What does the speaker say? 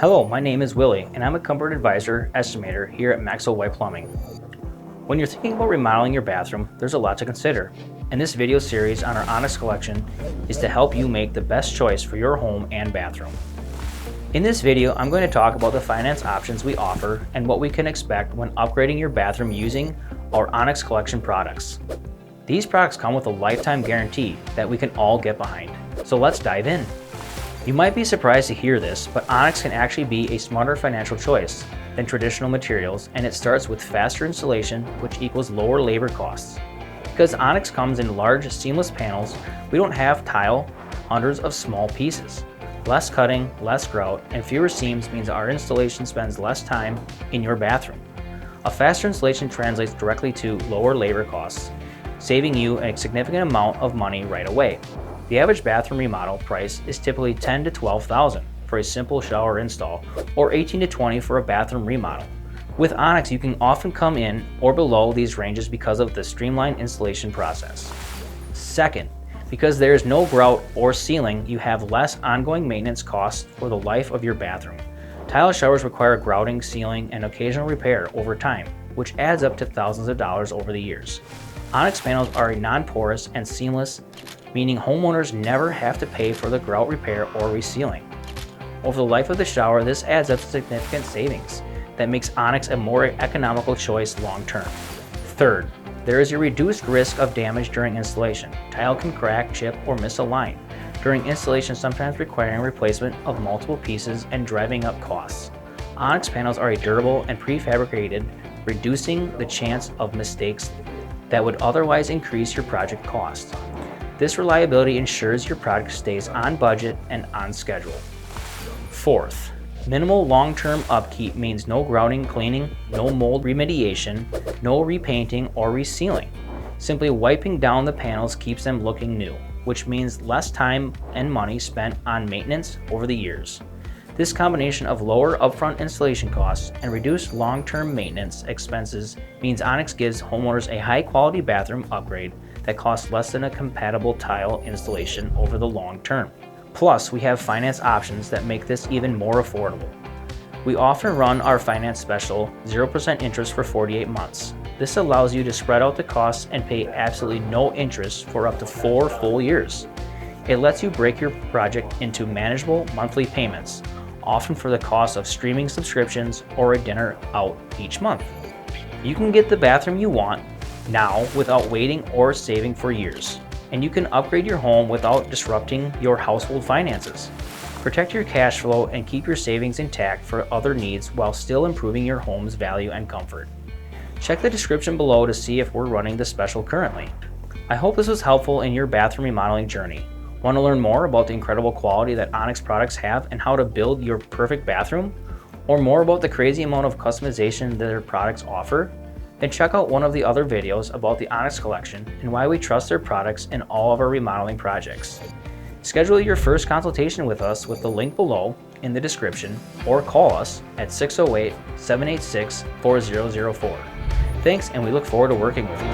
Hello, my name is Willy, and I'm a comfort advisor estimator here at Maxwell-White Plumbing. When you're thinking about remodeling your bathroom, there's a lot to consider. And this video series on our Onyx Collection is to help you make the best choice for your home and bathroom. In this video, I'm going to talk about the finance options we offer and what we can expect when upgrading your bathroom using our Onyx Collection products. These products come with a lifetime guarantee that we can all get behind. So let's dive in. You might be surprised to hear this, but Onyx can actually be a smarter financial choice than traditional materials, and it starts with faster installation, which equals lower labor costs. Because Onyx comes in large seamless panels, we don't have tile hundreds of small pieces. Less cutting, less grout, and fewer seams means our installation spends less time in your bathroom. A faster installation translates directly to lower labor costs, saving you a significant amount of money right away. The average bathroom remodel price is typically $10,000 to $12,000 for a simple shower install, or $18,000 to $20,000 for a bathroom remodel. With Onyx, you can often come in or below these ranges because of the streamlined installation process. Second, because there is no grout or sealing, you have less ongoing maintenance costs for the life of your bathroom. Tile showers require grouting, sealing, and occasional repair over time, which adds up to thousands of dollars over the years. Onyx panels are non-porous and seamless, meaning homeowners never have to pay for the grout repair or resealing. Over the life of the shower, this adds up to significant savings that makes Onyx a more economical choice long term. Third, there is a reduced risk of damage during installation. Tile can crack, chip, or misalign during installation, sometimes requiring replacement of multiple pieces and driving up costs. Onyx panels are durable and prefabricated, reducing the chance of mistakes that would otherwise increase your project cost. This reliability ensures your product stays on budget and on schedule. Fourth, minimal long-term upkeep means no grouting, cleaning, no mold remediation, no repainting or resealing. Simply wiping down the panels keeps them looking new, which means less time and money spent on maintenance over the years. This combination of lower upfront installation costs and reduced long-term maintenance expenses means Onyx gives homeowners a high-quality bathroom upgrade that costs less than a compatible tile installation over the long term. Plus, we have finance options that make this even more affordable. We often run our finance special 0% interest for 48 months. This allows you to spread out the costs and pay absolutely no interest for up to 4 full years. It lets you break your project into manageable monthly payments, often for the cost of streaming subscriptions or a dinner out each month. You can get the bathroom you want now without waiting or saving for years. And you can upgrade your home without disrupting your household finances. Protect your cash flow and keep your savings intact for other needs while still improving your home's value and comfort. Check the description below to see if we're running the special currently. I hope this was helpful in your bathroom remodeling journey. Want to learn more about the incredible quality that Onyx products have and how to build your perfect bathroom? Or more about the crazy amount of customization that their products offer? Then check out one of the other videos about the Onyx Collection and why we trust their products in all of our remodeling projects. Schedule your first consultation with us with the link below in the description, or call us at 608-786-4004. Thanks, and we look forward to working with you.